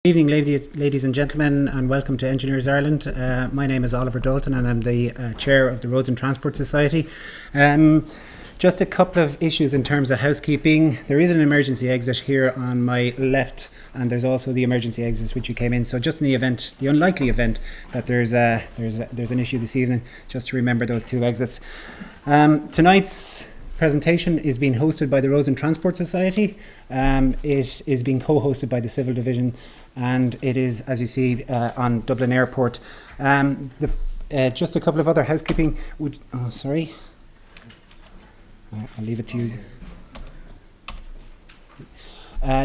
Evening, ladies and gentlemen, and welcome to Engineers Ireland. My name is Oliver Dalton, and I'm the chair of the Roads and Transport Society. Just a couple of issues in terms of housekeeping. There is an emergency exit here on my left, and there's also the emergency exit which you came in. So just in the unlikely event that there's an issue this evening, just to remember those two exits. Tonight's presentation is being hosted by the Roads and Transport Society. It is being co-hosted by the Civil Division, and it is, as you see, on Dublin Airport. Just a couple of other housekeeping. I'll leave it to you.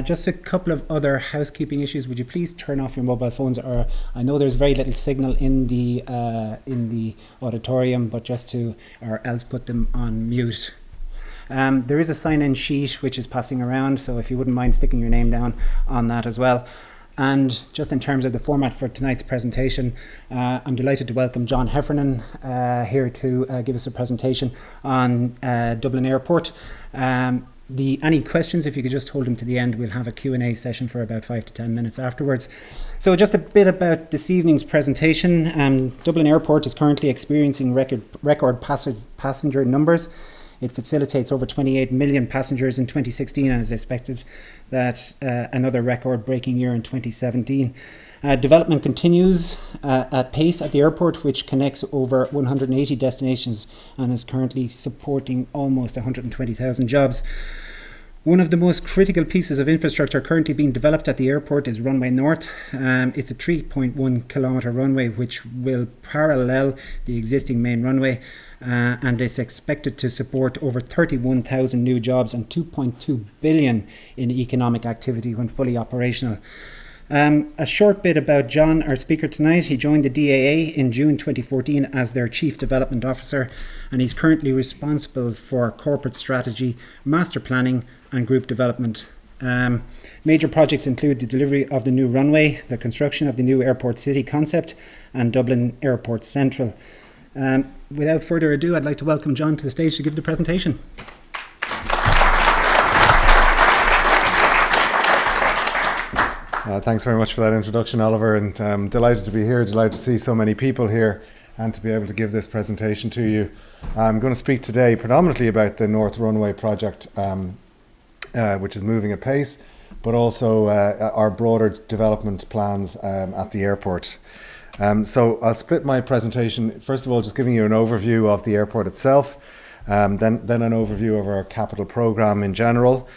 Just a couple of other housekeeping issues. Would you please turn off your mobile phones? Or I know there's very little signal in the auditorium, or else put them on mute. There is a sign-in sheet which is passing around, so if you wouldn't mind sticking your name down on that as well. And just in terms of the format for tonight's presentation, I'm delighted to welcome John Heffernan here to give us a presentation on Dublin Airport. Any questions, if you could just hold them to the end, we'll have a Q&A session for about 5 to 10 minutes afterwards. So just a bit about this evening's presentation. Dublin Airport is currently experiencing record passenger numbers. It facilitates over 28 million passengers in 2016 and is expected that another record-breaking year in 2017. Development continues at pace at the airport, which connects over 180 destinations and is currently supporting almost 120,000 jobs. One of the most critical pieces of infrastructure currently being developed at the airport is Runway North. It's a 3.1 kilometre runway which will parallel the existing main runway, and it's expected to support over 31,000 new jobs and 2.2 billion in economic activity when fully operational. A short bit about John, our speaker tonight. He joined the DAA in June 2014 as their Chief Development Officer, and he's currently responsible for corporate strategy, master planning and group development. Major projects include the delivery of the new runway, the construction of the new Airport City concept and Dublin Airport Central. Without further ado, I'd like to welcome John to the stage to give the presentation. Thanks very much for that introduction, Oliver, and I'm delighted to be here, delighted to see so many people here and to be able to give this presentation to you. I'm going to speak today predominantly about the North Runway project, which is moving at pace, but also our broader development plans at the airport. So I'll split my presentation, first of all, just giving you an overview of the airport itself, then an overview of our capital programme in general,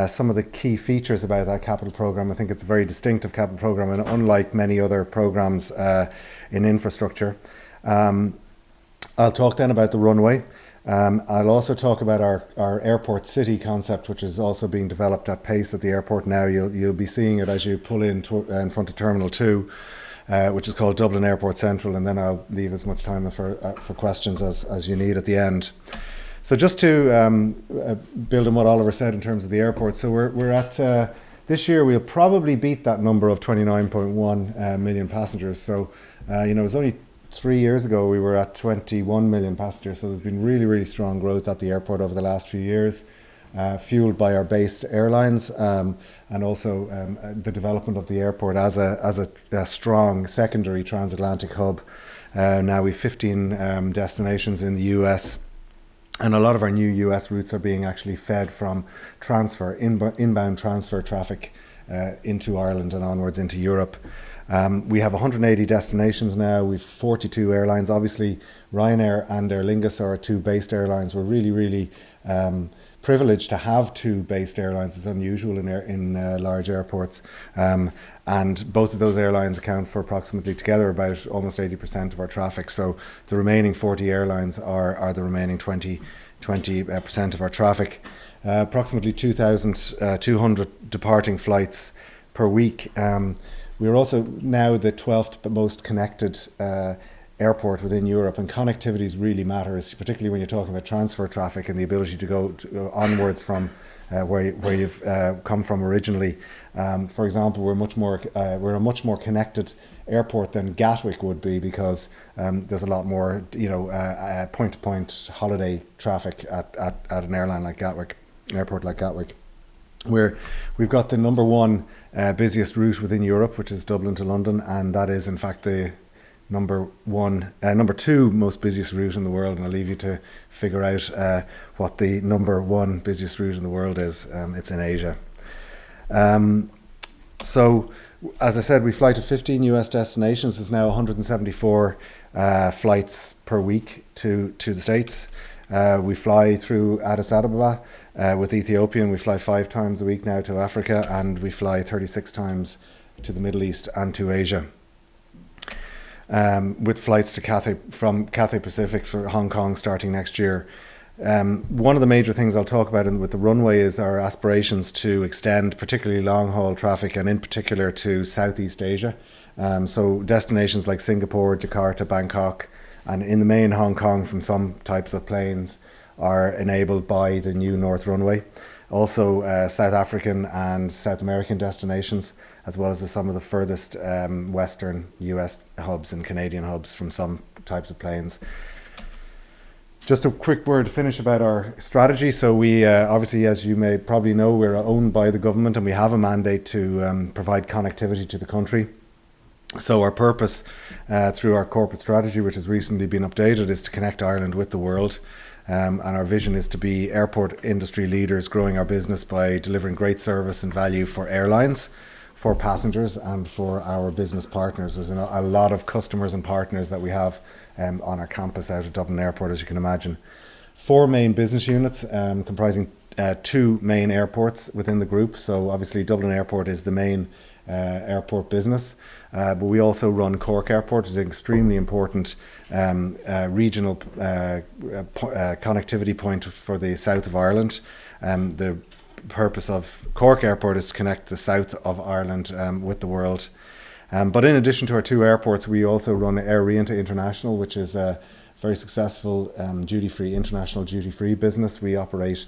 some of the key features about that capital programme. I think it's a very distinctive capital programme and unlike many other programmes in infrastructure. I'll talk then about the runway. I'll also talk about our Airport City concept, which is also being developed at pace at the airport now. You'll be seeing it as you pull in front of Terminal 2. Which is called Dublin Airport Central, and then I'll leave as much time for questions as you need at the end. So just to build on what Oliver said in terms of the airport, so we're at this year we'll probably beat that number of 29.1 million passengers. So it was only 3 years ago we were at 21 million passengers. So there's been really, really strong growth at the airport over the last few years. Fueled by our based airlines and also the development of the airport as a strong secondary transatlantic hub. Now we've 15 destinations in the US, and a lot of our new US routes are being actually fed from inbound transfer traffic into Ireland and onwards into Europe. We have 180 destinations now. We've 42 airlines. Obviously, Ryanair and Aer Lingus are our two based airlines. We're really, really privileged to have two based airlines. It's unusual in large airports. And both of those airlines account for approximately together about almost 80% of our traffic. So the remaining 40 airlines are the remaining 20% of our traffic. Approximately 2,200 departing flights per week. We're also now the 12th most connected airport within Europe, and connectivity really matters, particularly when you're talking about transfer traffic and the ability to go onwards from where you've come from originally. For example, we're a much more connected airport than Gatwick would be, because there's a lot more point-to-point holiday traffic at an airport like Gatwick. We've got the number one busiest route within Europe, which is Dublin to London, and that is in fact the number two most busiest route in the world, and I'll leave you to figure out what the number one busiest route in the world is. It's in Asia. So, as I said, we fly to 15 US destinations. There's now 174 flights per week to the States. We fly through Addis Ababa with Ethiopian. We fly 5 times a week now to Africa, and we fly 36 times to the Middle East and to Asia. With flights to from Cathay Pacific for Hong Kong starting next year. One of the major things I'll talk about with the runway is our aspirations to extend particularly long-haul traffic, and in particular to Southeast Asia. So destinations like Singapore, Jakarta, Bangkok, and in the main Hong Kong from some types of planes are enabled by the new North Runway. Also South African and South American destinations, as well as some of the furthest Western US hubs and Canadian hubs from some types of planes. Just a quick word to finish about our strategy. So we obviously, as you may probably know, we're owned by the government, and we have a mandate to provide connectivity to the country. So our purpose through our corporate strategy, which has recently been updated, is to connect Ireland with the world. And our vision is to be airport industry leaders, growing our business by delivering great service and value for airlines, for passengers, and for our business partners. There's a lot of customers and partners that we have on our campus out at Dublin Airport, as you can imagine. 4 main business units comprising 2 main airports within the group. So obviously Dublin Airport is the main airport business, but we also run Cork Airport, which is an extremely important regional connectivity point for the south of Ireland. The purpose of Cork Airport is to connect the south of Ireland with the world. But in addition to our 2 airports, we also run Air Rienta International, which is a very successful international duty-free business. We operate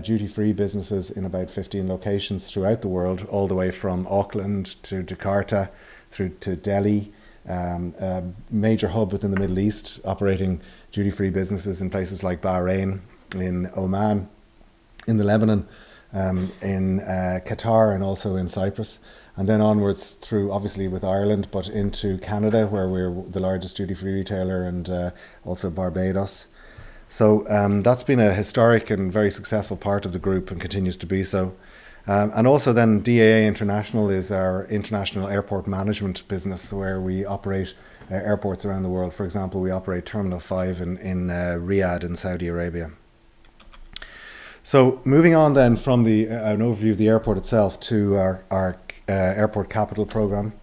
duty-free businesses in about 15 locations throughout the world, all the way from Auckland to Jakarta, through to Delhi, a major hub within the Middle East, operating duty-free businesses in places like Bahrain, in Oman, in the Lebanon, in Qatar, and also in Cyprus. And then onwards through, obviously, with Ireland, but into Canada, where we're the largest duty-free retailer, and also Barbados. So that's been a historic and very successful part of the group, and continues to be so. And also then DAA International is our international airport management business, where we operate airports around the world. For example, we operate Terminal 5 in Riyadh in Saudi Arabia. So moving on then from an overview of the airport itself to our airport capital program.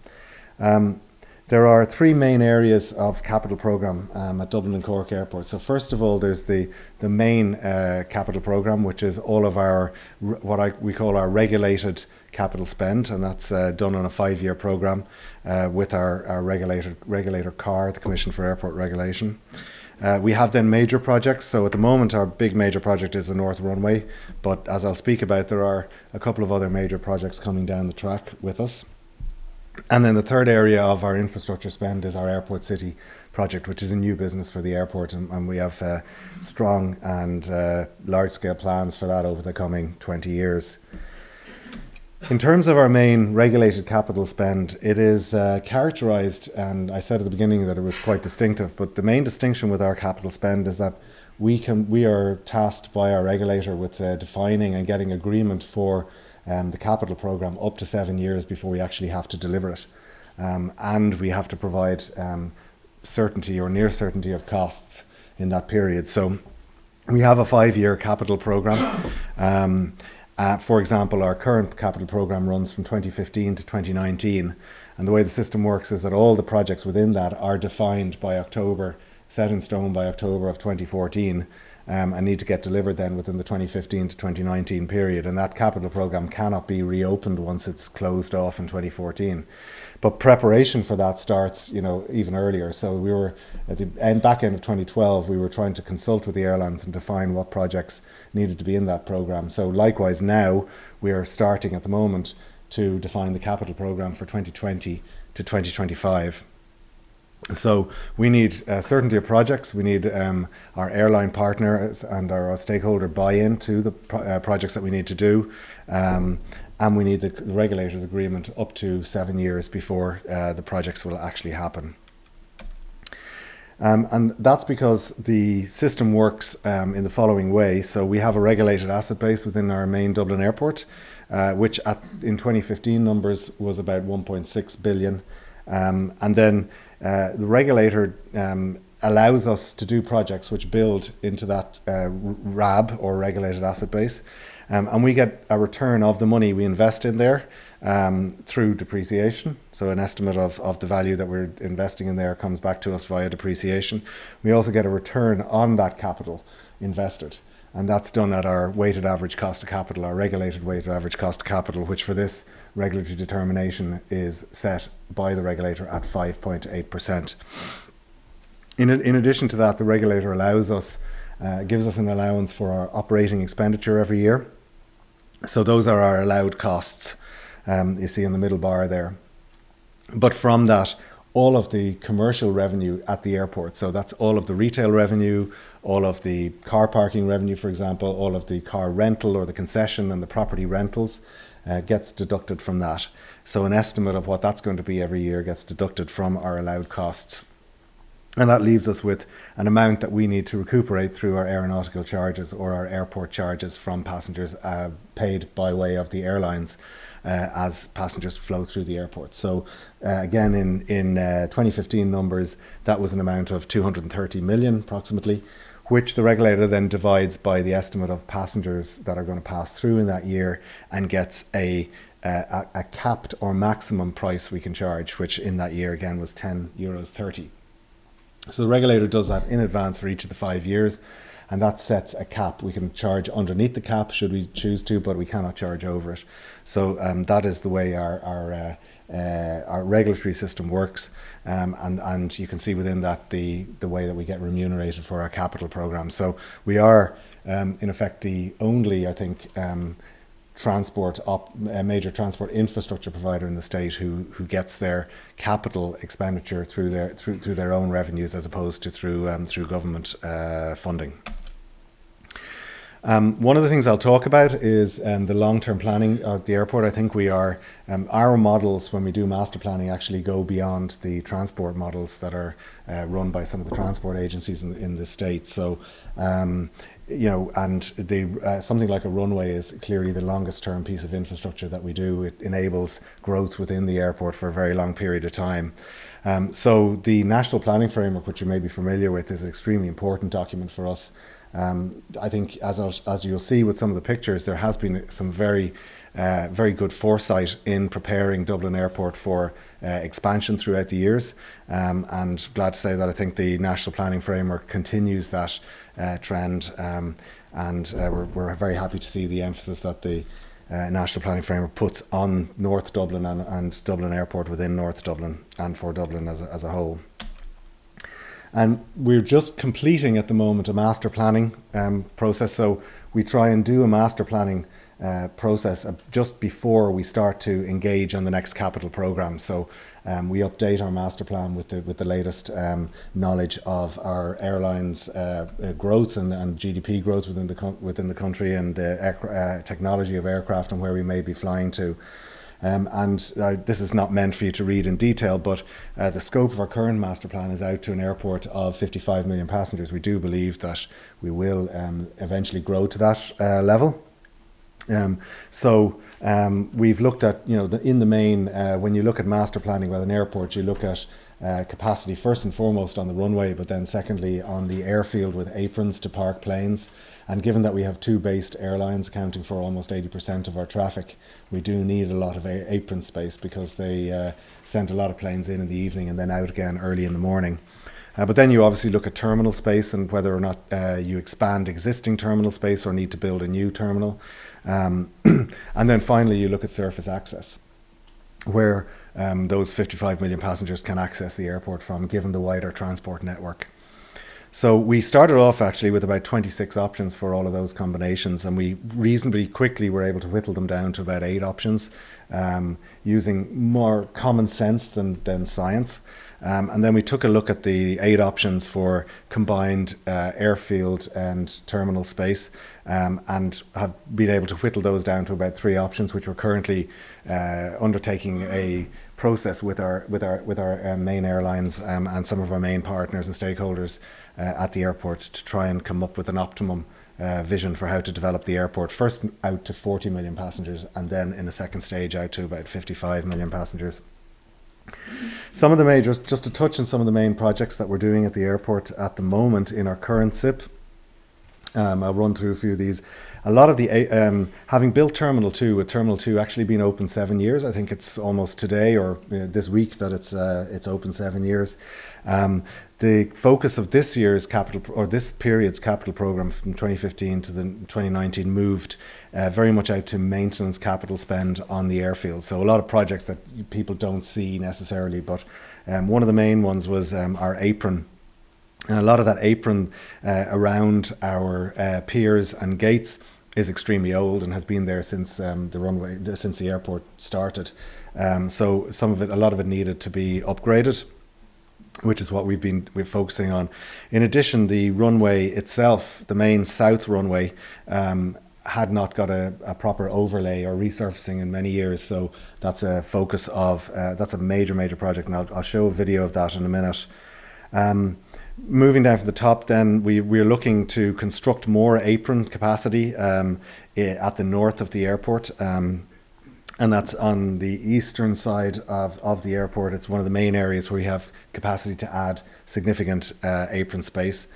There are 3 main areas of capital program at Dublin and Cork Airport. So first of all, there's the main capital program, which is all of our we call our regulated capital spend, and that's done on a 5-year program with our regulator CAR, the Commission for Airport Regulation. We have then major projects. So at the moment, our big major project is the North Runway, but as I'll speak about, there are a couple of other major projects coming down the track with us. And then the third area of our infrastructure spend is our Airport City project, which is a new business for the airport, and we have strong and large-scale plans for that over the coming 20 years. In terms of our main regulated capital spend, it is characterised, and I said at the beginning that it was quite distinctive, but the main distinction with our capital spend is that we are tasked by our regulator with defining and getting agreement for the capital program up to 7 years before we actually have to deliver it. And we have to provide certainty or near certainty of costs in that period. So we have a 5-year capital program. For example, our current capital program runs from 2015 to 2019. And the way the system works is that all the projects within that are defined by October, set in stone by October of 2014. And need to get delivered then within the 2015 to 2019 period. And that capital program cannot be reopened once it's closed off in 2014. But preparation for that starts, even earlier. So we were at the back end of 2012, we were trying to consult with the airlines and define what projects needed to be in that program. So likewise now, we are starting at the moment to define the capital program for 2020 to 2025. So we need certainty of projects. We need our airline partners and our stakeholder buy-in to the projects that we need to do. And we need the regulator's agreement up to 7 years before the projects will actually happen. And that's because the system works in the following way. So we have a regulated asset base within our main Dublin Airport, which in 2015 numbers was about 1.6 billion. And then the regulator allows us to do projects which build into that RAB, or regulated asset base. And we get a return of the money we invest in there through depreciation. So an estimate of the value that we're investing in there comes back to us via depreciation. We also get a return on that capital invested. And that's done at our weighted average cost of capital, our regulated weighted average cost of capital, which for this regulatory determination is set by the regulator at 5.8%. In addition to that, the regulator allows us, gives us an allowance for our operating expenditure every year. So those are our allowed costs, you see in the middle bar there. But from that, all of the commercial revenue at the airport, so that's all of the retail revenue, all of the car parking revenue, for example, all of the car rental or the concession and the property rentals gets deducted from that. So an estimate of what that's going to be every year gets deducted from our allowed costs. And that leaves us with an amount that we need to recuperate through our aeronautical charges or our airport charges from passengers paid by way of the airlines as passengers flow through the airport. So again, in 2015 numbers, that was an amount of 230 million approximately, which the regulator then divides by the estimate of passengers that are going to pass through in that year and gets a capped or maximum price we can charge, which in that year again was €10.30. So the regulator does that in advance for each of the 5 years, and that sets a cap. We can charge underneath the cap should we choose to, but we cannot charge over it. So that is the way our regulatory system works, and you can see within that the way that we get remunerated for our capital program. So we are in effect the only, I think, major transport infrastructure provider in the state who gets their capital expenditure through their own revenues as opposed to through government funding. One of the things I'll talk about is the long-term planning at the airport. I think we are, our models when we do master planning actually go beyond the transport models that are run by some of the transport agencies in the state. So and something like a runway is clearly the longest term piece of infrastructure that we do. It enables growth within the airport for a very long period of time. So the National Planning Framework, which you may be familiar with, is an extremely important document for us. I think as you'll see with some of the pictures, there has been some very good foresight in preparing Dublin Airport for expansion throughout the years, and glad to say that I think the National Planning Framework continues that trend, and we're very happy to see the emphasis that the National Planning Framework puts on North Dublin and Dublin Airport within North Dublin and for Dublin as a whole. And we're just completing at the moment a master planning process. So we try and do a master planning process just before we start to engage on the next capital programme. So we update our master plan with the latest knowledge of our airlines' growth and GDP growth within the country, and the technology of aircraft and where we may be flying to. This is not meant for you to read in detail, but the scope of our current master plan is out to an airport of 55 million passengers. We do believe that we will eventually grow to that level. We've looked at, in the main, when you look at master planning with an airport, you look at capacity first and foremost on the runway, but then secondly on the airfield with aprons to park planes. And given that we have two based airlines accounting for almost 80% of our traffic, we do need a lot of apron space because they send a lot of planes in the evening and then out again early in the morning. But then you obviously look at terminal space and whether or not you expand existing terminal space or need to build a new terminal. And then finally you look at surface access, where those 55 million passengers can access the airport from, given the wider transport network. So we started off actually with about 26 options for all of those combinations, and we reasonably quickly were able to whittle them down to about 8 options using more common sense than science. And then we took a look at the 8 options for combined airfield and terminal space, and have been able to whittle those down to about 3 options, which we're currently undertaking a process with our main airlines and some of our main partners and stakeholders at the airport to try and come up with an optimum vision for how to develop the airport, first out to 40 million passengers, and then in a second stage out to about 55 million passengers. Some of the major, just to touch on some of the main projects that we're doing at the airport at the moment in our current SIP. I'll run through a few of these. A lot of the, having built Terminal 2, with Terminal 2 actually been open 7 years, I think it's almost today or this week that it's open 7 years. The focus of this year's capital, or this period's capital program from 2015 to the 2019 moved very much out to maintenance capital spend on the airfield. So a lot of projects that people don't see necessarily, but one of the main ones was our apron. And a lot of that apron around our piers and gates is extremely old and has been there since since the airport started. So a lot of it needed to be upgraded, which is what we're focusing on. In addition, the runway itself, the main south runway, had not got a proper overlay or resurfacing in many years. So that's a focus of, that's a major project, and I'll show a video of that in a minute. Moving down from the top, then we're looking to construct more apron capacity at the north of the airport, and that's on the eastern side of the airport. It's one of the main areas where we have capacity to add significant apron space.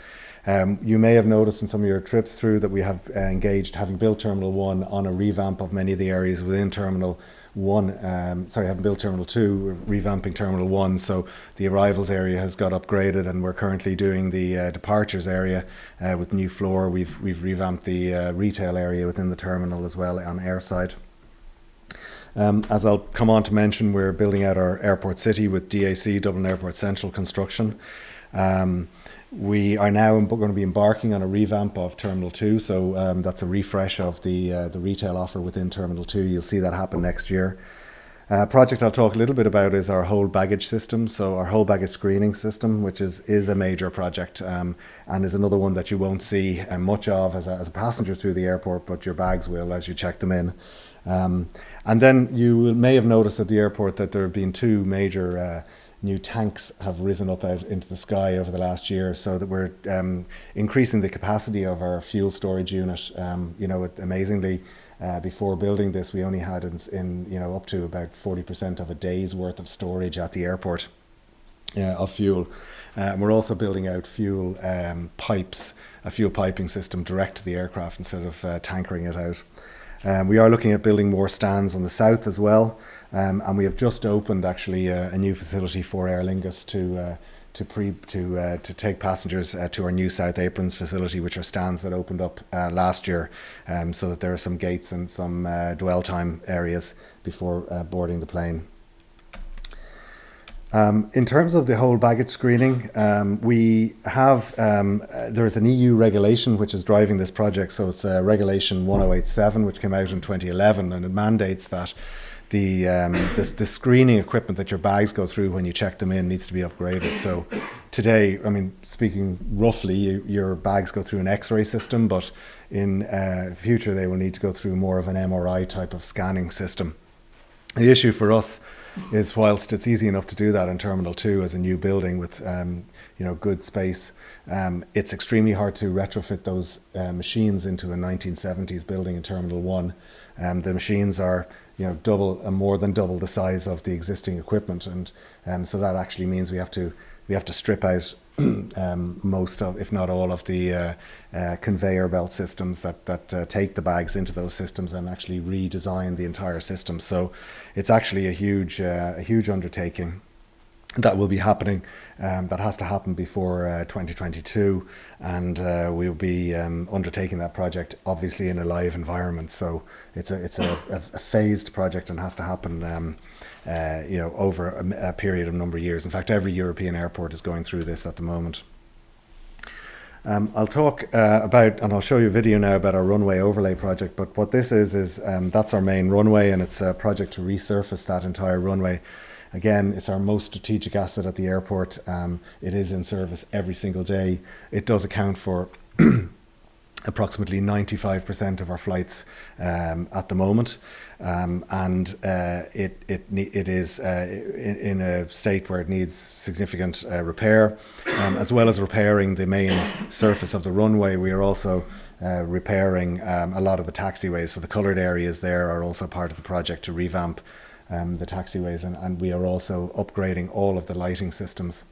You may have noticed in some of your trips through that we have engaged, having built Terminal 1, on a revamp of many of the areas within Terminal 1. Having built Terminal 2, we're revamping Terminal 1, so the arrivals area has got upgraded, and we're currently doing the departures area with new floor. We've revamped the retail area within the terminal as well on airside. As I'll come on to mention, we're building out our airport city with DAC, Dublin Airport Central construction. We are now going to be embarking on a revamp of Terminal 2, so that's a refresh of the retail offer within Terminal 2. You'll see that happen next year. Project I'll talk a little bit about is our whole baggage system, so our whole baggage screening system, which is a major project, and is another one that you won't see much of as a passenger through the airport, but your bags will as you check them in. And then you may have noticed at the airport that there have been 2 major new tanks have risen up out into the sky over the last year, so that we're increasing the capacity of our fuel storage unit. Amazingly, before building this, we only had in up to about 40% of a day's worth of storage at the airport of fuel. We're also building out fuel pipes, a fuel piping system direct to the aircraft instead of tankering it out. We are looking at building more stands on the south as well, and we have just opened actually a new facility for Aer Lingus to take passengers to our new South Aprons facility, which are stands that opened up last year, so that there are some gates and some dwell time areas before boarding the plane. In terms of the whole baggage screening, we have, there is an EU regulation which is driving this project. So it's Regulation 1087, which came out in 2011, and it mandates that the screening equipment that your bags go through when you check them in needs to be upgraded. So today, I mean, speaking roughly, your bags go through an X-ray system, but in future they will need to go through more of an MRI type of scanning system. The issue for us is, whilst it's easy enough to do that in Terminal 2 as a new building with good space, it's extremely hard to retrofit those machines into a 1970s building in Terminal 1. The machines are more than double the size of the existing equipment, and so that actually means we have to strip out most of, if not all of, the conveyor belt systems that take the bags into those systems, and actually redesign the entire system. So it's actually a huge undertaking that will be happening. That has to happen before 2022, and we'll be undertaking that project obviously in a live environment. So it's a phased project and has to happen over a period of number of years. In fact, every European airport is going through this at the moment. I'll talk about, and I'll show you a video now about our runway overlay project, but what this is that's our main runway, and it's a project to resurface that entire runway. Again, it's our most strategic asset at the airport. It is in service every single day. It does account for approximately 95% of our flights at the moment, and it is in a state where it needs significant repair, as well as repairing the main surface of the runway. We are also repairing a lot of the taxiways, so the coloured areas there are also part of the project to revamp the taxiways, and we are also upgrading all of the lighting systems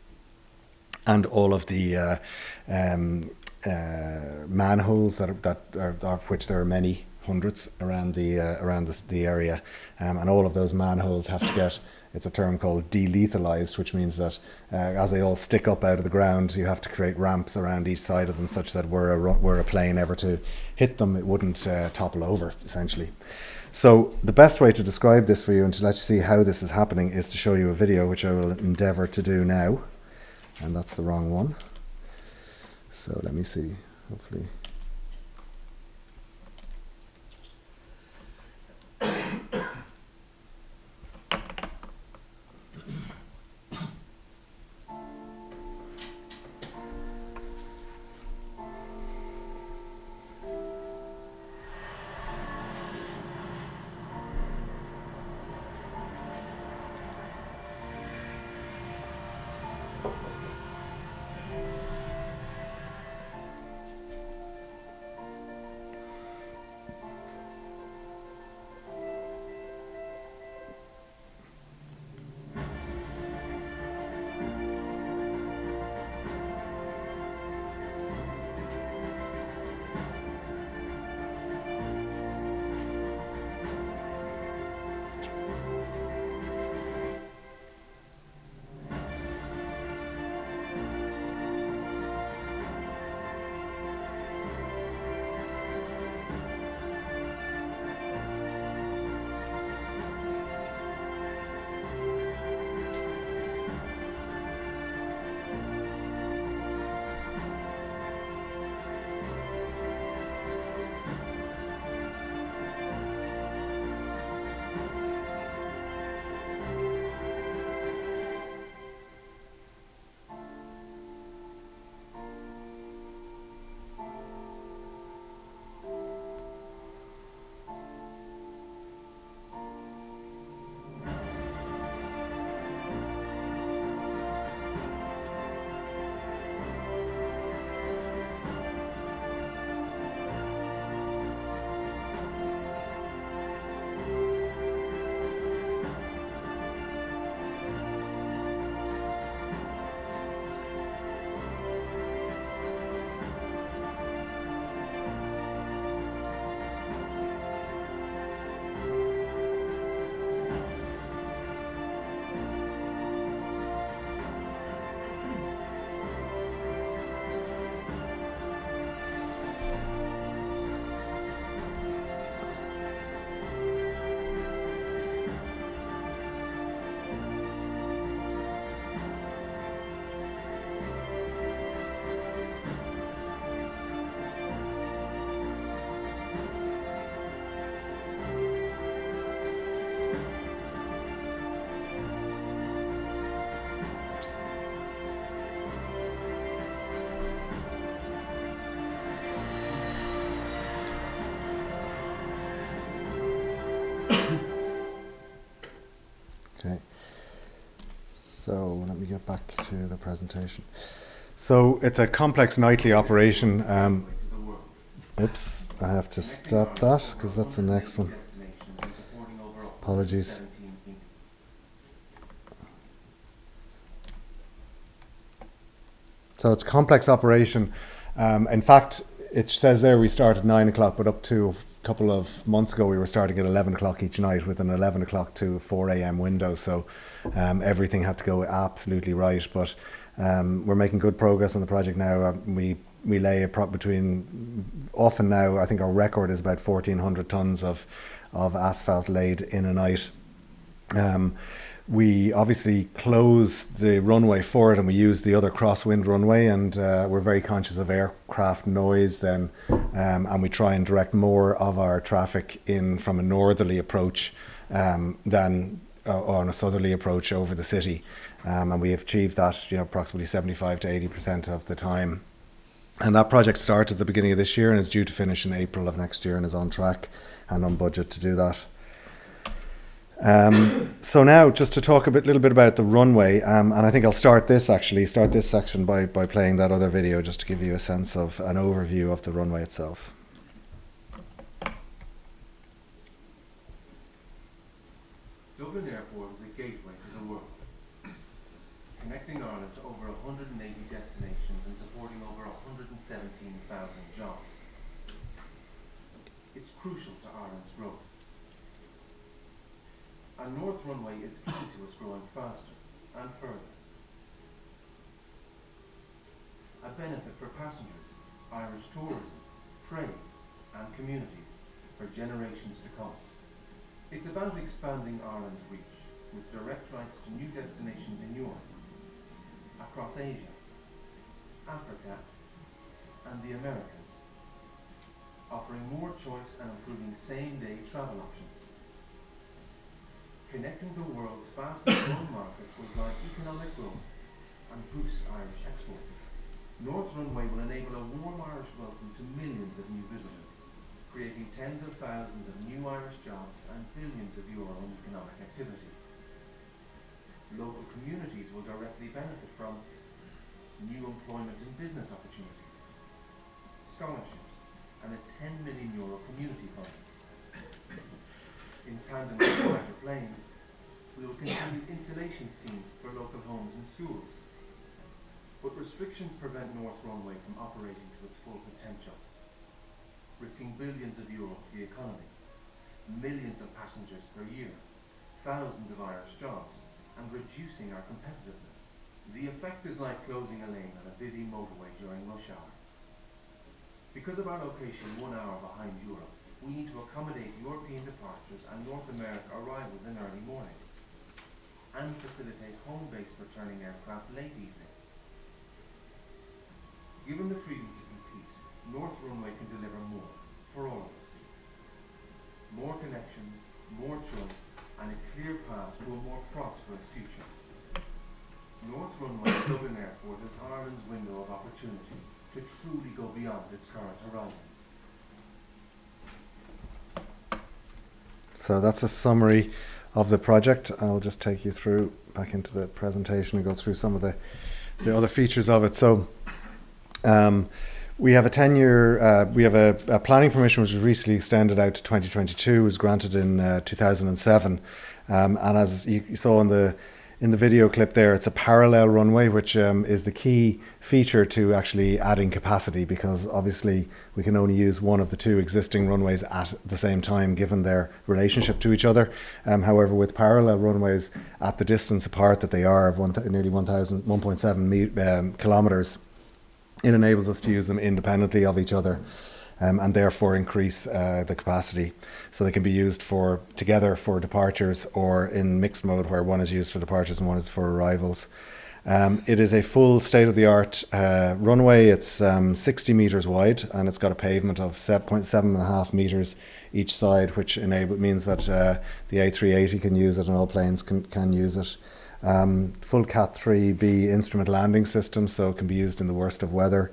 and all of the manholes that are, of which there are many hundreds around the area, and all of those manholes have to get, it's a term called delethalized, which means that as they all stick up out of the ground, you have to create ramps around each side of them, such that were a plane ever to hit them, it wouldn't topple over, essentially. So the best way to describe this for you and to let you see how this is happening is to show you a video, which I will endeavour to do now. And that's the wrong one. So let me see, hopefully. Okay, so let me get back to the presentation. So it's a complex nightly operation. Oops, I have to stop that because that's the next one. Apologies. So it's a complex operation. In fact, it says there we start at 9 o'clock, but up to a couple of months ago we were starting at 11 o'clock each night with an 11 o'clock to 4 a.m. window. So everything had to go absolutely right. But we're making good progress on the project now. We lay a prop between, often now, I think our record is about 1,400 tonnes of asphalt laid in a night. We obviously close the runway for it, and we use the other crosswind runway, and we're very conscious of aircraft noise then, and we try and direct more of our traffic in from a northerly approach than on a southerly approach over the city, and we have achieved that, approximately 75 to 80% of the time. And that project started at the beginning of this year and is due to finish in April of next year, and is on track and on budget to do that. So now, just to talk a little bit about the runway, and I think I'll start this section by playing that other video, just to give you a sense of an overview of the runway itself. Dublin Airport is a gateway to the world, connecting Ireland to over 180 destinations and supporting over 117,000 jobs. It's crucial to Ireland's growth. And North Runway is key to us growing faster and further. A benefit for passengers, Irish tourism, trade and communities for generations to come. It's about expanding Ireland's reach with direct flights to new destinations in Europe, across Asia, Africa and the Americas, offering more choice and improving same-day travel options. Connecting the world's fastest growing markets will drive economic growth and boost Irish exports. North Runway will enable a warm Irish welcome to millions of new visitors, creating tens of thousands of new Irish jobs and billions of euro in economic activity. Local communities will directly benefit from new employment and business opportunities, scholarships, and a €10 million community fund. In tandem with larger planes, we will continue insulation schemes for local homes and schools. But restrictions prevent North Runway from operating to its full potential, risking billions of euro to the economy, millions of passengers per year, thousands of Irish jobs, and reducing our competitiveness. The effect is like closing a lane on a busy motorway during rush hour. Because of our location 1 hour behind Europe, we need to accommodate European departures and North America arrivals in early morning, and facilitate home-based returning aircraft late evening. Given the freedom to compete, North Runway can deliver more for all of us. More connections, more choice, and a clear path to a more prosperous future. North Runway Dublin Airport is Ireland's window of opportunity to truly go beyond its current horizons. So that's a summary of the project. I'll just take you through back into the presentation and go through some of the other features of it. So we have a 10-year, we have a planning permission which was recently extended out to 2022, was granted in 2007. And as you saw in the video clip there, it's a parallel runway, which is the key feature to actually adding capacity, because obviously we can only use one of the two existing runways at the same time, given their relationship to each other. However, with parallel runways at the distance apart that they are, of nearly 1.7 kilometres, it enables us to use them independently of each other. And therefore increase the capacity. So they can be used together for departures, or in mixed mode where one is used for departures and one is for arrivals. It is a full state-of-the-art runway. It's 60 metres wide, and it's got a pavement of 7.5 metres each side, which means that the A380 can use it and all planes can use it. Full Cat 3B instrument landing system, so it can be used in the worst of weather.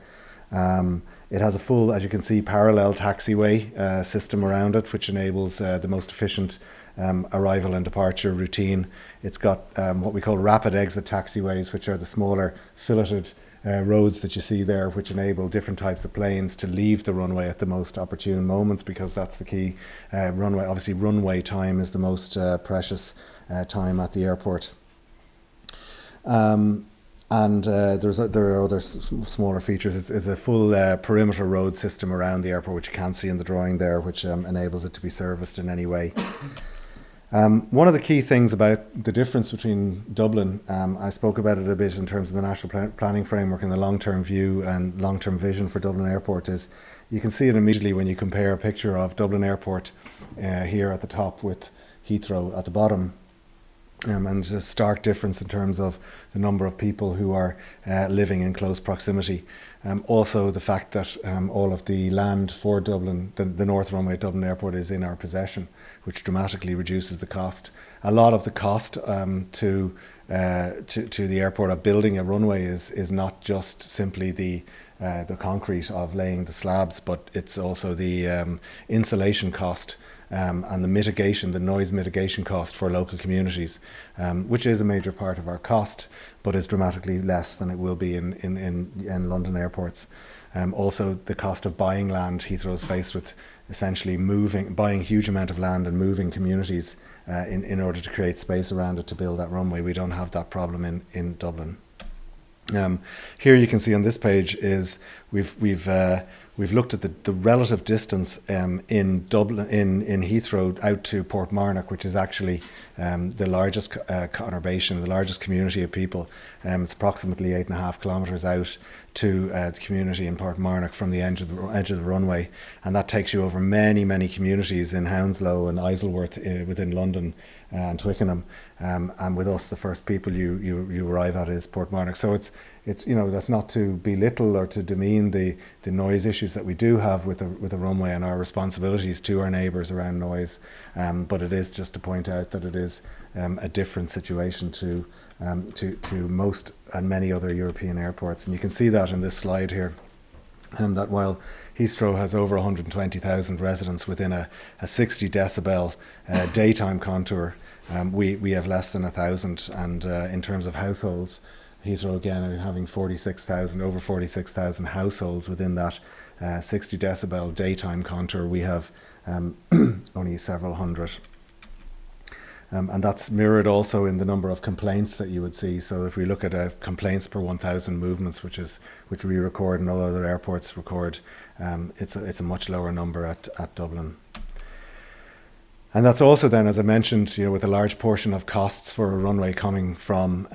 It has a full, as you can see, parallel taxiway system around it, which enables the most efficient arrival and departure routine. It's got what we call rapid exit taxiways, which are the smaller filleted roads that you see there, which enable different types of planes to leave the runway at the most opportune moments, because that's the key. Runway, obviously runway time is the most precious time at the airport. And there are other smaller features. There's a full perimeter road system around the airport, which you can see in the drawing there, which enables it to be serviced in any way. One of the key things about the difference between Dublin, I spoke about it a bit in terms of the national planning framework and the long-term view and long-term vision for Dublin Airport, is you can see it immediately when you compare a picture of Dublin Airport here at the top with Heathrow at the bottom. and a stark difference in terms of the number of people who are living in close proximity. Also the fact that all of the land for Dublin, the North Runway at Dublin Airport, is in our possession, which dramatically reduces the cost. A lot of the cost to the airport of building a runway is not just simply the concrete of laying the slabs, but it's also the insulation cost and the noise mitigation cost for local communities, which is a major part of our cost, but is dramatically less than it will be in London airports. Also, the cost of buying land. Heathrow is faced with essentially buying a huge amount of land and moving communities in order to create space around it to build that runway. We don't have that problem in Dublin. Here you can see on this page is we've looked at the relative distance in Dublin, in Heathrow, out to Portmarnock, which is actually the largest conurbation, the largest community of people. It's approximately 8.5 kilometres out to the community in Portmarnock from the edge of the runway, and that takes you over many communities in Hounslow and Isleworth within London and Twickenham. And with us, the first people you arrive at is Portmarnock. So it's that's not to belittle or to demean the noise issues that we do have with the runway and our responsibilities to our neighbours around noise, but it is just to point out that it is a different situation to most and many other European airports. And you can see that in this slide here, that while Heathrow has over 120,000 residents within a 60 decibel daytime contour, we have less than 1,000, and in terms of households, Heathrow again are having over 46,000 households within that 60 decibel daytime contour. We have only several hundred. And that's mirrored also in the number of complaints that you would see. So if we look at complaints per 1,000 movements, which we record and all other airports record, it's a much lower number at Dublin. And that's also then, as I mentioned, with a large portion of costs for a runway coming from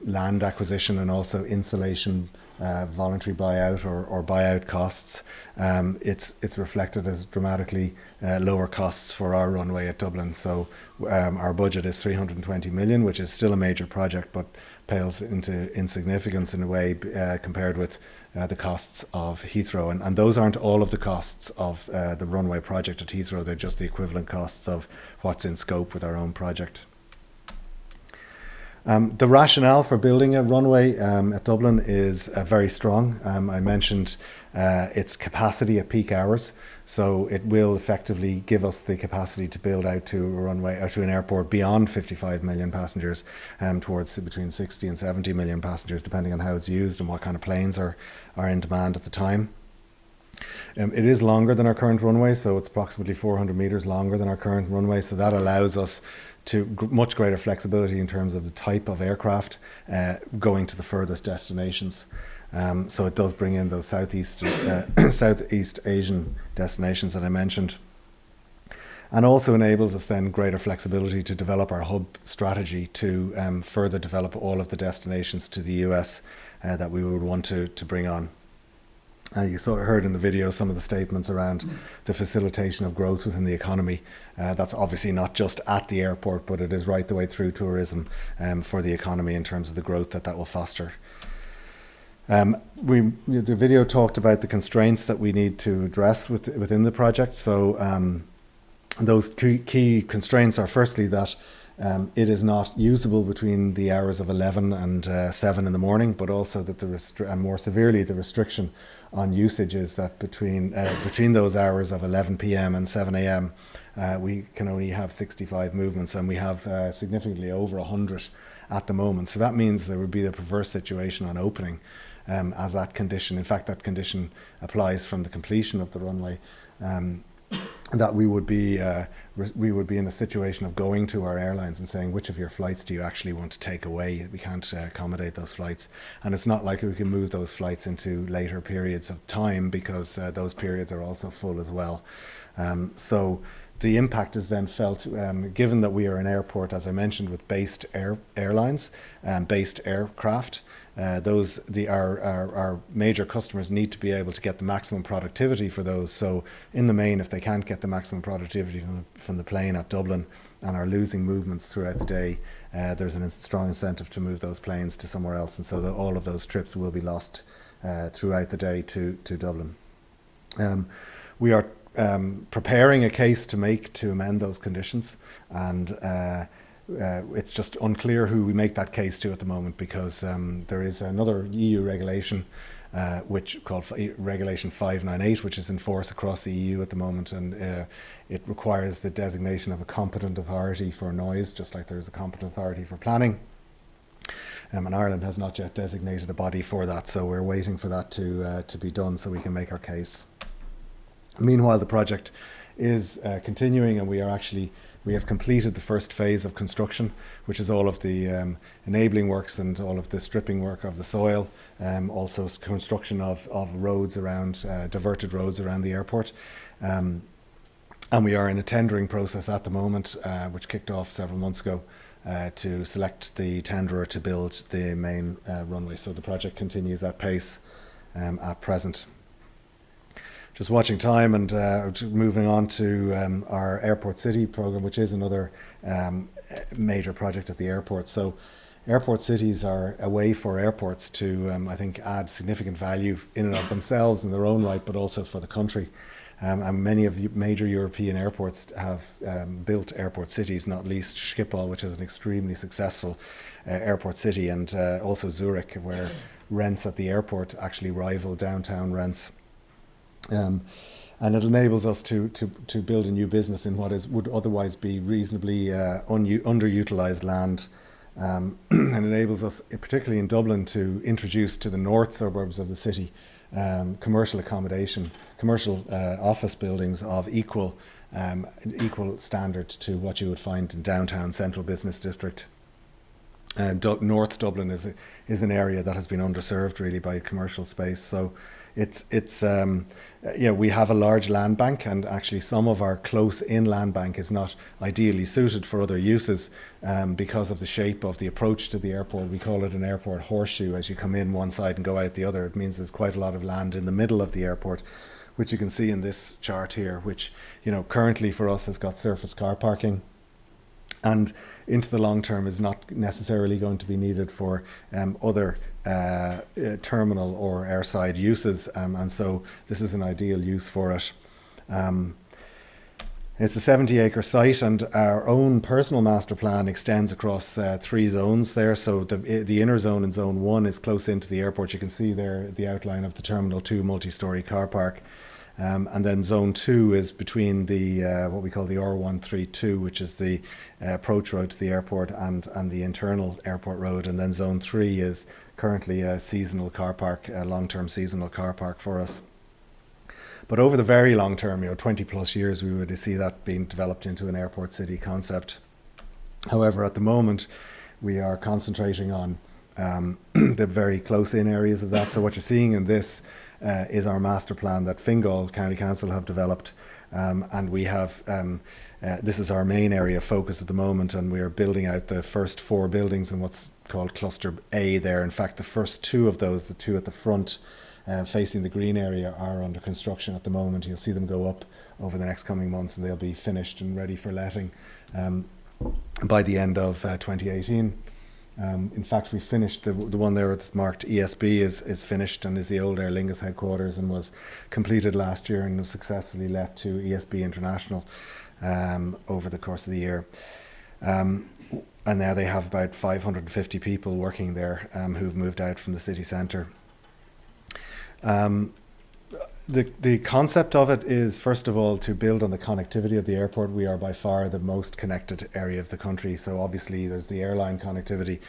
land acquisition and also insulation, voluntary buyout or buyout costs, it's reflected as dramatically lower costs for our runway at Dublin. So our budget is 320 million, which is still a major project, but pales into insignificance in a way compared with the costs of Heathrow. And those aren't all of the costs of the runway project at Heathrow. They're just the equivalent costs of what's in scope with our own project. The rationale for building a runway at Dublin is very strong. I mentioned its capacity at peak hours, so it will effectively give us the capacity to build out to a runway, out to an airport beyond 55 million passengers, towards between 60 and 70 million passengers, depending on how it's used and what kind of planes are in demand at the time. It is longer than our current runway, so it's approximately 400 metres longer than our current runway, so that allows us to much greater flexibility in terms of the type of aircraft going to the furthest destinations. So it does bring in those Southeast Asian destinations that I mentioned, and also enables us then greater flexibility to develop our hub strategy to further develop all of the destinations to the US that we would want to bring on. You heard in the video some of the statements around the facilitation of growth within the economy. That's obviously not just at the airport, but it is right the way through tourism for the economy in terms of the growth that will foster. The video talked about the constraints that we need to address within the project. So those key constraints are firstly that it is not usable between the hours of 11 and 7 in the morning, but also that and more severely the restriction on usage is that between those hours of 11 p.m. and 7 a.m. We can only have 65 movements, and we have significantly over 100 at the moment. So that means there would be a perverse situation on opening, as that condition, in fact that condition applies from the completion of the runway, that we would be in a situation of going to our airlines and saying, which of your flights do you actually want to take away? We can't accommodate those flights, and it's not like we can move those flights into later periods of time, because those periods are also full as well. So the impact is then felt, given that we are an airport, as I mentioned, with based airlines and based aircraft. our major customers need to be able to get the maximum productivity for those. So in the main, if they can't get the maximum productivity from the plane at Dublin and are losing movements throughout the day, there's a strong incentive to move those planes to somewhere else, and so all of those trips will be lost throughout the day to Dublin. We are preparing a case to amend those conditions, and it's just unclear who we make that case to at the moment, because there is another EU regulation which called Regulation 598, which is in force across the EU at the moment, and it requires the designation of a competent authority for noise, just like there's a competent authority for planning. And Ireland has not yet designated a body for that, so we're waiting for that to be done so we can make our case. Meanwhile, the project is continuing, and we have completed the first phase of construction, which is all of the enabling works and all of the stripping work of the soil, also construction of roads around, diverted roads around the airport. And we are in a tendering process at the moment, which kicked off several months ago, to select the tenderer to build the main runway. So the project continues at pace at present. Just watching time and moving on to our Airport City programme, which is another major project at the airport. So airport cities are a way for airports to, I think, add significant value in and of themselves in their own right, but also for the country. And many of major European airports have built airport cities, not least Schiphol, which is an extremely successful airport city, and also Zurich, where rents at the airport actually rival downtown rents. And it enables us to build a new business in what would otherwise be reasonably underutilised land, and enables us, particularly in Dublin, to introduce to the north suburbs of the city commercial accommodation, commercial office buildings of equal standard to what you would find in downtown central business district. North Dublin is an area that has been underserved really by commercial space. So we have a large land bank, and actually some of our close in land bank is not ideally suited for other uses because of the shape of the approach to the airport. We call it an airport horseshoe. As you come in one side and go out the other, it means there's quite a lot of land in the middle of the airport, which you can see in this chart here, which currently for us has got surface car parking, and into the long term is not necessarily going to be needed for other terminal or airside uses, and so this is an ideal use for it. It's a 70-acre site, and our own personal master plan extends across 3 zones there. So the inner zone in Zone 1 is close into the airport. You can see there the outline of the Terminal 2 multi-storey car park. And then Zone 2 is between the what we call the R132, which is the approach road to the airport, and the internal airport road. And then Zone 3 is currently a seasonal car park, a long-term seasonal car park for us. But over the very long term, 20 plus years, we would see that being developed into an airport city concept. However, at the moment, we are concentrating on the very close-in areas of that. So what you're seeing in this is our master plan that Fingal County Council have developed, and we have this is our main area of focus at the moment, and we are building out the first 4 buildings in what's called Cluster A there. In fact, the first 2 of those, the 2 at the front facing the green area, are under construction at the moment. You'll see them go up over the next coming months, and they'll be finished and ready for letting by the end of 2018. In fact, we finished the one there that's marked ESB is finished and is the old Aer Lingus headquarters, and was completed last year and was successfully let to ESB International over the course of the year. And now they have about 550 people working there who've moved out from the city centre. The concept of it is, first of all, to build on the connectivity of the airport. We are by far the most connected area of the country. So obviously there's the airline connectivity,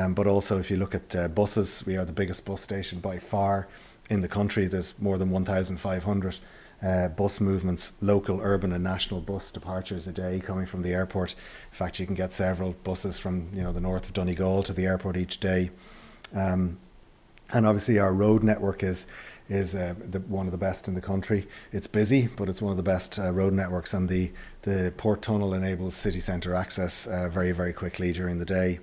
but also if you look at buses, we are the biggest bus station by far in the country. There's more than 1,500 bus movements, local, urban and national bus departures a day coming from the airport. In fact, you can get several buses from the north of Donegal to the airport each day. And obviously our road network is one of the best in the country. It's busy, but it's one of the best road networks, and the Port Tunnel enables city centre access very, very quickly during the day.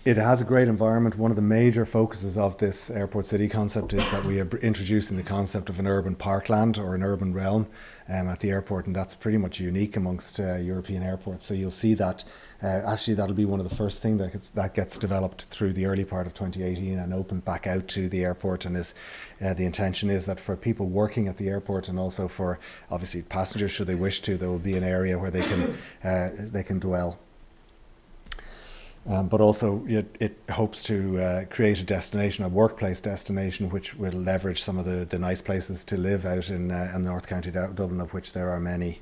It has a great environment. One of the major focuses of this airport city concept is that we are introducing the concept of an urban parkland or an urban realm at the airport, and that's pretty much unique amongst European airports. So you'll see that actually that'll be one of the first things that gets developed through the early part of 2018 and opened back out to the airport. And is the intention is that for people working at the airport and also for obviously passengers, should they wish to, there will be an area where they can dwell. But also it hopes to create a destination, a workplace destination, which will leverage some of the nice places to live out in North County Dublin, of which there are many.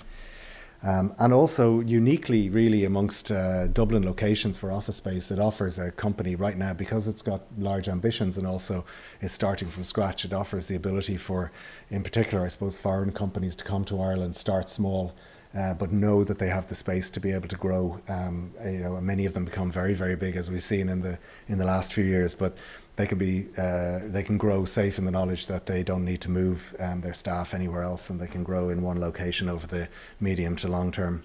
And also uniquely really amongst Dublin locations for office space, it offers a company right now, because it's got large ambitions and also is starting from scratch, it offers the ability for, in particular, I suppose, foreign companies to come to Ireland, start small, but know that they have the space to be able to grow. Many of them become very, very big, as we've seen in the last few years. But they can grow safe in the knowledge that they don't need to move their staff anywhere else, and they can grow in one location over the medium to long term.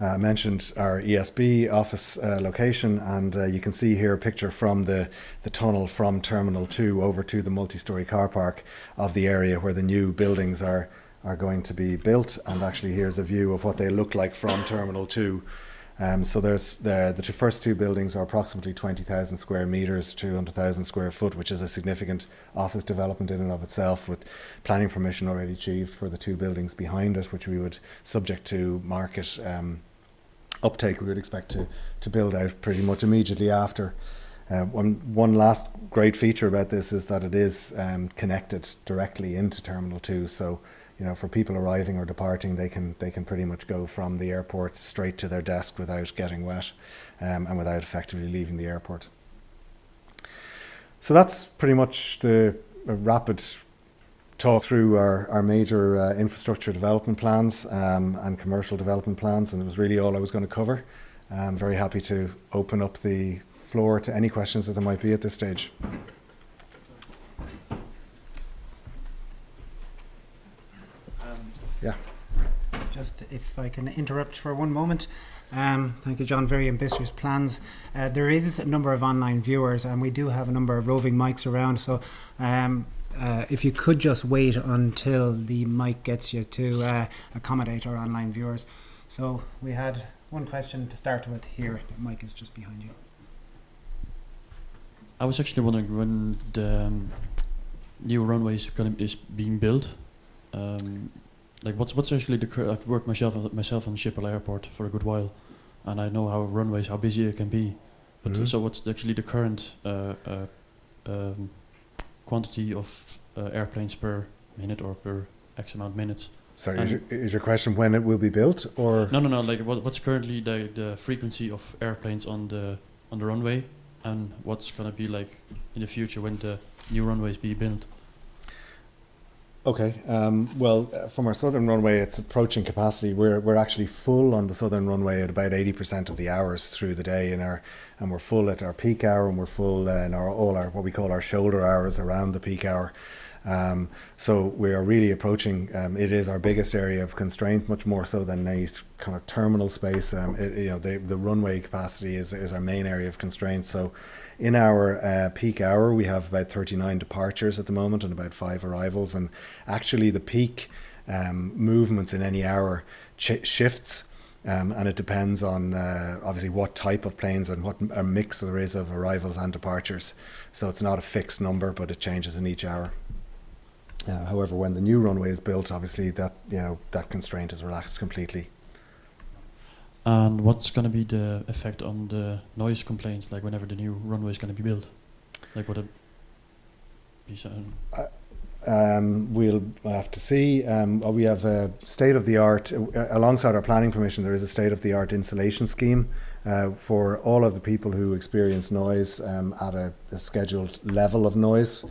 I mentioned our Esb office location, and you can see here a picture from the tunnel from Terminal 2 over to the multi-storey car park of the area where the new buildings are going to be built. And actually here's a view of what they look like from Terminal 2. So there's the first two buildings are approximately 20,000 square metres, 200,000 square foot, which is a significant office development in and of itself, with planning permission already achieved for the two buildings behind it, which we would, subject to market uptake, we would expect to build out pretty much immediately after. One last great feature about this is that it is connected directly into Terminal 2, so for people arriving or departing, they can pretty much go from the airport straight to their desk without getting wet and without effectively leaving the airport. So that's pretty much the rapid talk through our major infrastructure development plans and commercial development plans, and it was really all I was going to cover. I'm very happy to open up the floor to any questions that there might be at this stage. Yeah. Just if I can interrupt for one moment. Thank you, John. Very ambitious plans. There is a number of online viewers, and we do have a number of roving mics around. So if you could just wait until the mic gets you to accommodate our online viewers. So we had one question to start with here. The mic is just behind you. I was actually wondering when the new runway is being built. What's actually I've worked myself on Schiphol Airport for a good while, and I know how busy it can be. But so what's actually the current quantity of airplanes per minute or per X amount of minutes? Sorry, is your question when it will be built, or? No. Like what's currently the frequency of airplanes on the runway, and what's gonna be like in the future when the new runways be built? Okay. From our southern runway, it's approaching capacity. We're actually full on the southern runway at about 80% of the hours through the day, and we're full at our peak hour, and we're full in all our what we call our shoulder hours around the peak hour. So we are really approaching. It is our biggest area of constraint, much more so than any kind of terminal space. The runway capacity is our main area of constraint. So in our peak hour, we have about 39 departures at the moment and about 5 arrivals. And actually, the peak movements in any hour shifts. And it depends on obviously what type of planes and what a mix there is of arrivals and departures. So it's not a fixed number, but it changes in each hour. However, when the new runway is built, obviously that constraint is relaxed completely. And what's going to be the effect on the noise complaints, like whenever the new runway is going to be built? Like, would it be something? We'll have to see. We have a state-of-the-art, alongside our planning permission, there is a state-of-the-art insulation scheme for all of the people who experience noise at a scheduled level of noise.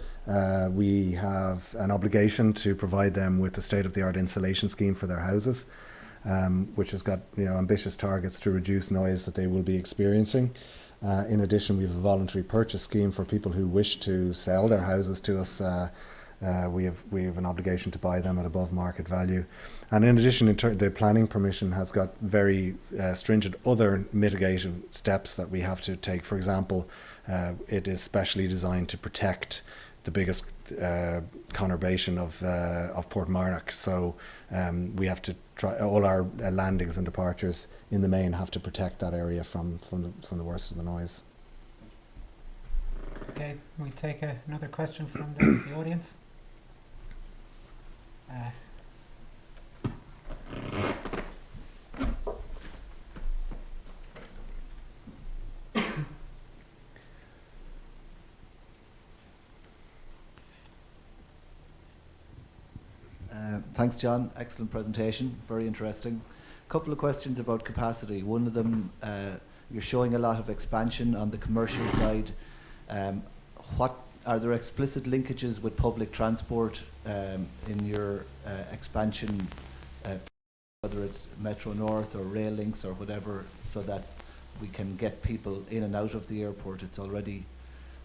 We have an obligation to provide them with a state-of-the-art insulation scheme for their houses, which has got ambitious targets to reduce noise that they will be experiencing. In addition, we have a voluntary purchase scheme for people who wish to sell their houses to us we have an obligation to buy them at above market value. And in addition, the planning permission has got very stringent other mitigative steps that we have to take. For example, it is specially designed to protect the biggest conurbation of Portmarnock. So we have to try, all our landings and departures in the main have to protect that area from the worst of the noise. Okay, we take another question from the audience. Thanks, John. Excellent presentation. Very interesting. Couple of questions about capacity. One of them, you're showing a lot of expansion on the commercial side. What are there explicit linkages with public transport in your expansion, whether it's Metro North or rail links or whatever, so that we can get people in and out of the airport? It's already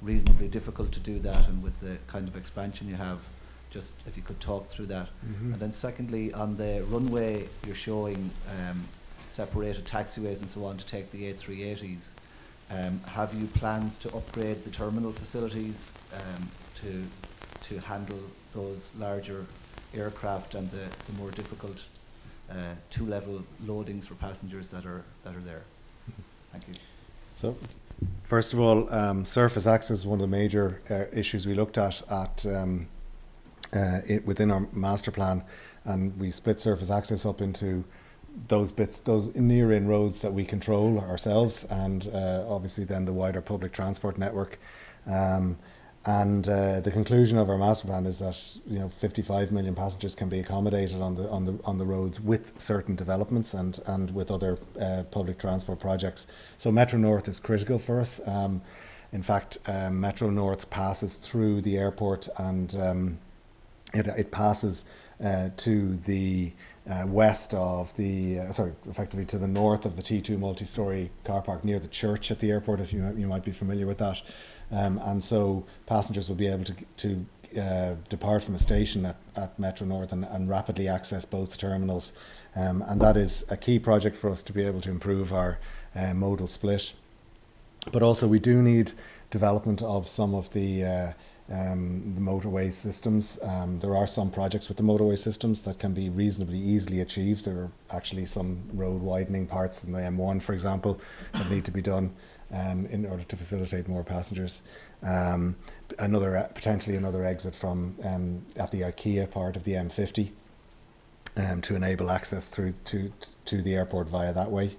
reasonably difficult to do that, and with the kind of expansion you have, just if you could talk through that. Mm-hmm. And then secondly, on the runway, you're showing separated taxiways and so on to take the A380s. Have you plans to upgrade the terminal facilities to handle those larger aircraft and the more difficult two-level loadings for passengers that are there? Thank you. So, first of all, surface access is one of the major issues we looked at within our master plan, and we split surface access up into those bits, those near-in roads that we control ourselves, and obviously then the wider public transport network. The conclusion of our master plan is that 55 million passengers can be accommodated on the roads with certain developments and with other public transport projects. So Metro North is critical for us. In fact, Metro North passes through the airport, and it passes to the west of the, effectively to the north of the T2 multi-storey car park near the church at the airport, if you might be familiar with that. And so passengers will be able to depart from a station at Metro North and rapidly access both terminals. And that is a key project for us to be able to improve our modal split. But also we do need development of some of the motorway systems. There are some projects with the motorway systems that can be reasonably easily achieved. There are actually some road widening parts in the M1, for example, that need to be done in order to facilitate more passengers. Potentially another exit from at the IKEA part of the M50 to enable access through to the airport via that way.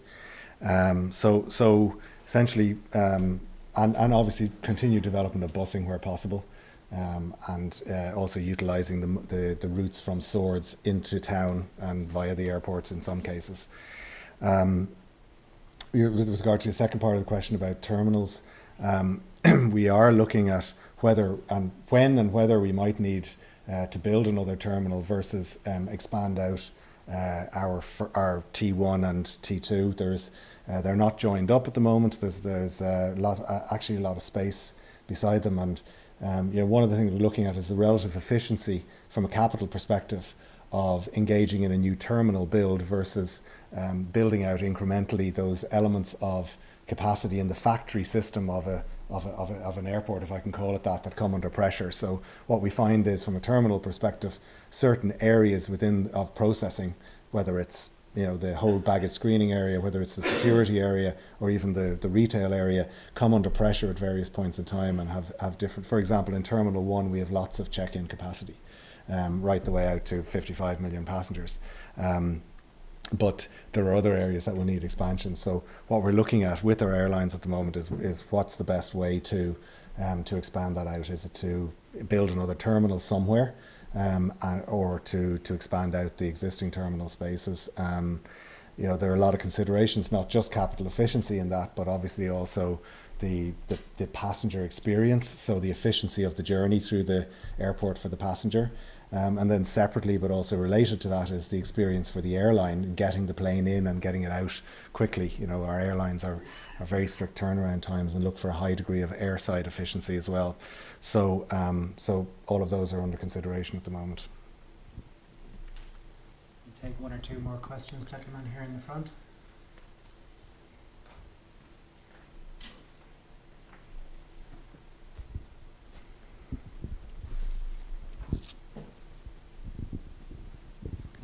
So essentially, and obviously continue development of busing where possible. And also utilising the routes from Swords into town and via the airport in some cases. With regard to the second part of the question about terminals, we are looking at whether and when and whether we might need to build another terminal versus expand out our T1 and T2. They're not joined up at the moment. There's a lot of space beside them, and one of the things we're looking at is the relative efficiency from a capital perspective of engaging in a new terminal build versus building out incrementally those elements of capacity in the factory system of an airport, if I can call it that come under pressure. So what we find is, from a terminal perspective, certain areas of processing, whether it's the whole baggage screening area, whether it's the security area or even the retail area, come under pressure at various points in time and have different. For example, in Terminal 1 we have lots of check-in capacity, right the way out to 55 million passengers. But there are other areas that will need expansion. So what we're looking at with our airlines at the moment is what's the best way to expand that out. Is it to build another terminal somewhere, or to expand out the existing terminal spaces? There are a lot of considerations, not just capital efficiency in that, but obviously also the passenger experience, so the efficiency of the journey through the airport for the passenger. And then separately, but also related to that, is the experience for the airline, getting the plane in and getting it out quickly. Our airlines are are very strict turnaround times and look for a high degree of airside efficiency as well. So so all of those are under consideration at the moment. We'll take one or two more questions, gentlemen, here in the front.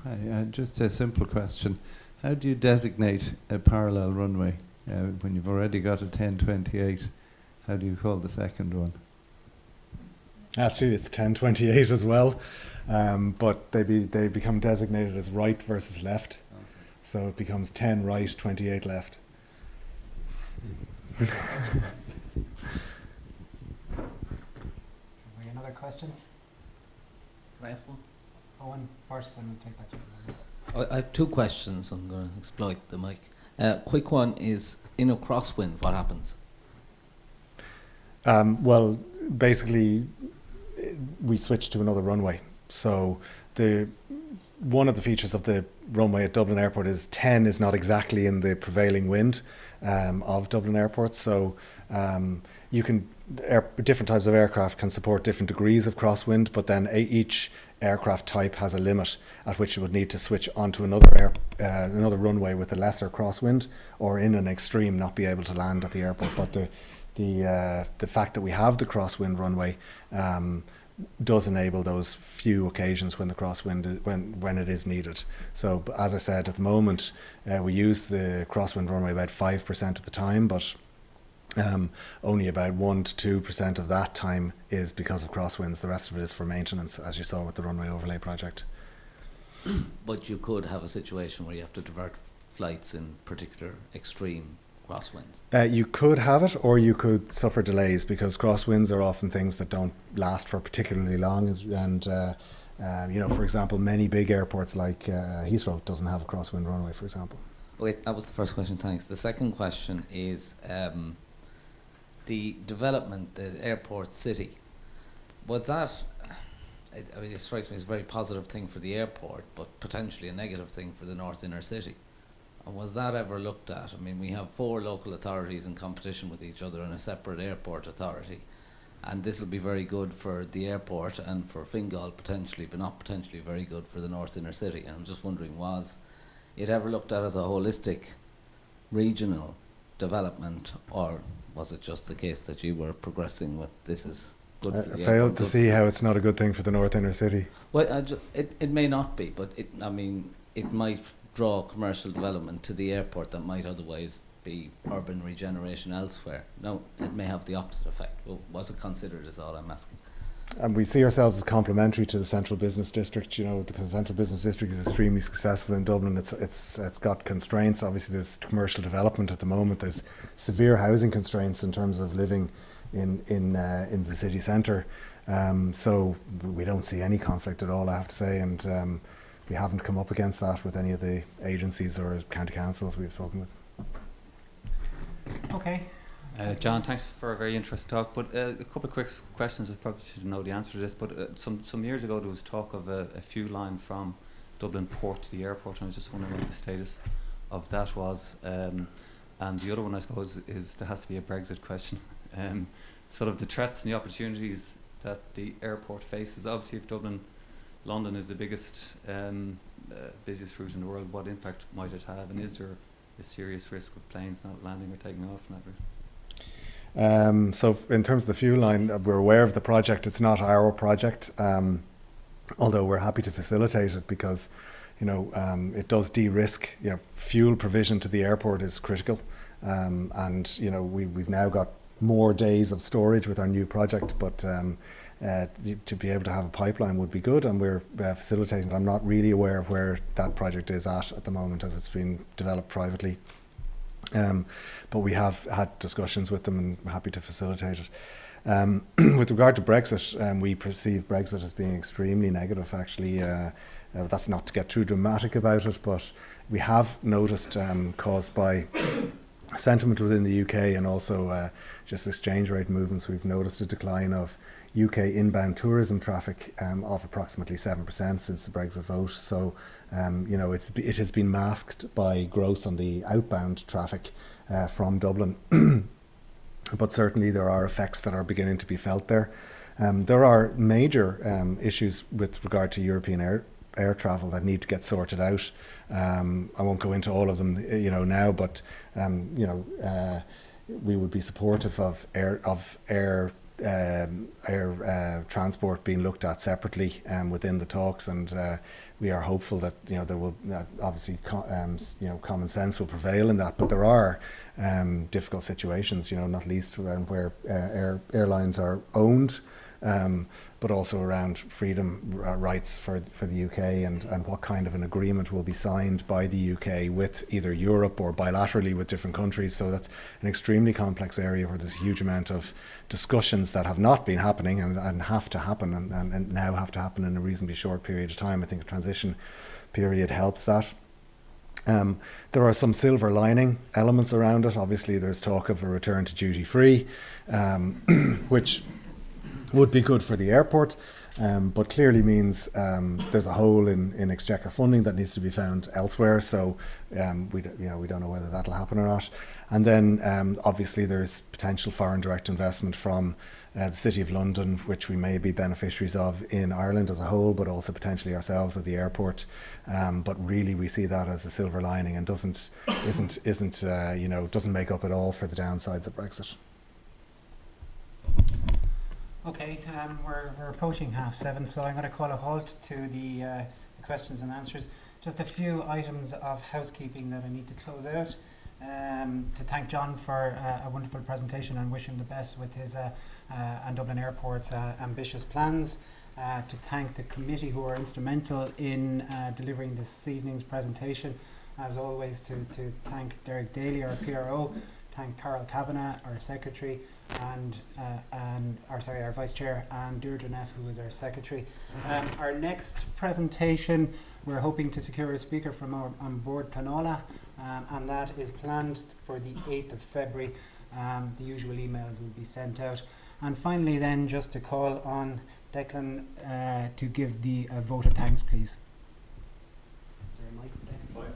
Hi, just a simple question. How do you designate a parallel runway? When you've already got a 1028, how do you call the second one? Actually, it's 1028 as well, but they become designated as right versus left. Okay. So it becomes 10 right, 28 left. Have we another question? Can I have one? Owen first, then we'll take that gentleman. I have two questions. I'm going to exploit the mic. Quick one is, in a crosswind, what happens? Well, basically, we switch to another runway. So one of the features of the runway at Dublin Airport is 10 is not exactly in the prevailing wind of Dublin Airport. So you can different types of aircraft can support different degrees of crosswind, but then each aircraft type has a limit at which it would need to switch onto another runway with a lesser crosswind, or in an extreme not be able to land at the airport. But the fact that we have the crosswind runway does enable those few occasions when the crosswind when it is needed. So as I said, at the moment we use the crosswind runway about 5% of the time, but only about 1 to 2% of that time is because of crosswinds. The rest of it is for maintenance, as you saw with the runway overlay project. But you could have a situation where you have to divert flights in particular extreme crosswinds. You could have it, or you could suffer delays, because crosswinds are often things that don't last for particularly long. And you know, for example, many big airports like Heathrow doesn't have a crosswind runway, for example. Wait, that was the first question, thanks. The second question is the development, the airport city. Was that, I mean, it strikes me as a very positive thing for the airport, but potentially a negative thing for the North Inner City. And was that ever looked at? I mean, we have 4 local authorities in competition with each other and a separate airport authority. And this will be very good for the airport and for Fingal potentially, but not potentially very good for the North Inner City. And I'm just wondering, was it ever looked at as a holistic regional development, or was it just the case that you were progressing with this is good for the airport? I failed to see how it's not a good thing for the North Inner City. Well, it may not be, but I mean, it might draw commercial development to the airport that might otherwise be urban regeneration elsewhere. No, it may have the opposite effect. Well, was it considered, is all I'm asking. And we see ourselves as complementary to the Central Business District, you know, because the Central Business District is extremely successful in Dublin. It's got constraints. Obviously, there's commercial development at the moment. There's severe housing constraints in terms of living in the city centre. So we don't see any conflict at all, I have to say, and we haven't come up against that with any of the agencies or county councils we've spoken with. Okay. John, thanks for a very interesting talk. But a couple of quick questions. I probably should know the answer to this. But some years ago, there was talk of a fuel line from Dublin Port to the airport, and I was just wondering what the status of that was. And the other one, I suppose, is there has to be a Brexit question. Sort of the threats and the opportunities that the airport faces. Obviously, if London is the biggest, busiest route in the world, what impact might it have? And is there a serious risk of planes not landing or taking off in that route? So in terms of the fuel line, we're aware of the project. It's not our project, although we're happy to facilitate it because, you know, it does de-risk. You know, fuel provision to the airport is critical, and you know we've now got more days of storage with our new project, but to be able to have a pipeline would be good, and we're facilitating it. I'm not really aware of where that project is at the moment, as it's been developed privately. But we have had discussions with them, and we're happy to facilitate it. With regard to Brexit, we perceive Brexit as being extremely negative, actually. That's not to get too dramatic about it, but we have noticed, caused by sentiment within the UK and also just exchange rate movements, we've noticed a decline of UK inbound tourism traffic of approximately 7% since the Brexit vote. So, you know, it has been masked by growth on the outbound traffic, from Dublin. But certainly there are effects that are beginning to be felt there. There are major issues with regard to European air travel that need to get sorted out. I won't go into all of them, now, but we would be supportive of air transport being looked at separately within the talks, and we are hopeful that there will obviously common sense will prevail in that. But there are difficult situations, not least where airlines are owned. But also around freedom rights for the UK, and what kind of an agreement will be signed by the UK with either Europe or bilaterally with different countries. So that's an extremely complex area where there's a huge amount of discussions that have not been happening and have to happen and now have to happen in a reasonably short period of time. I think a transition period helps that. There are some silver lining elements around it. Obviously there's talk of a return to duty free, which would be good for the airport, but clearly means there's a hole in exchequer funding that needs to be found elsewhere. So we don't know whether that'll happen or not. And then obviously there's potential foreign direct investment from the City of London, which we may be beneficiaries of in Ireland as a whole, but also potentially ourselves at the airport. But really we see that as a silver lining and doesn't make up at all for the downsides of Brexit. Okay, we're approaching 7:30, so I'm going to call a halt to the questions and answers. Just a few items of housekeeping that I need to close out. To thank John for a wonderful presentation and wish him the best with his and Dublin Airport's ambitious plans. To thank the committee who are instrumental in delivering this evening's presentation. As always, to thank Derek Daly, our PRO, thank Carol Kavanagh, our secretary, and our vice chair, and Deirdre Neff, who is our secretary. Our next presentation, we're hoping to secure a speaker from on board Planola, and that is planned for the 8th of February. The usual emails will be sent out. And finally then, just to call on Declan to give the vote of thanks, please. Is there a mic for Declan?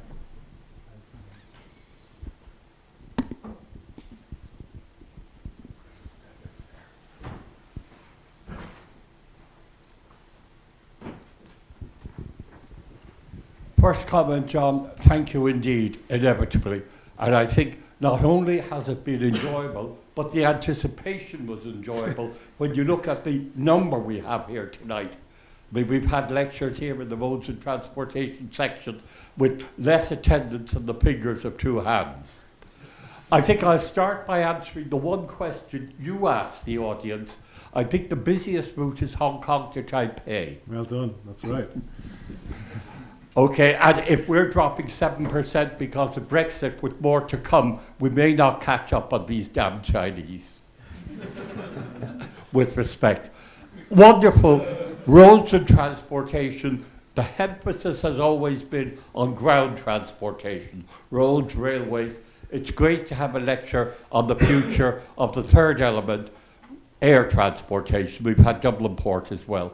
First comment, John, thank you indeed, inevitably. And I think not only has it been enjoyable, but the anticipation was enjoyable when you look at the number we have here tonight. I mean, we've had lectures here in the modes and transportation section with less attendance than the fingers of two hands. I think I'll start by answering the one question you asked the audience. I think the busiest route is Hong Kong to Taipei. Well done, that's right. Okay, and if we're dropping 7% because of Brexit with more to come, we may not catch up on these damn Chinese. With respect. Wonderful roads and transportation. The emphasis has always been on ground transportation, roads, railways. It's great to have a lecture on the future of the third element, air transportation. We've had Dublin Port as well.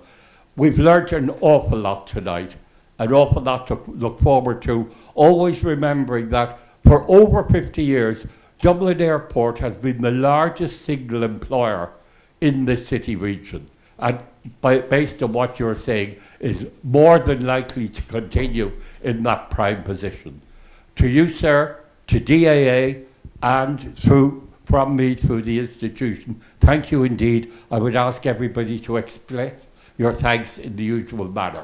We've learnt an awful lot tonight. An awful lot to look forward to, always remembering that for over 50 years, Dublin Airport has been the largest single employer in the city region. And based on what you're saying, is more than likely to continue in that prime position. To you, sir, to DAA, and from me through the institution, thank you indeed. I would ask everybody to express your thanks in the usual manner.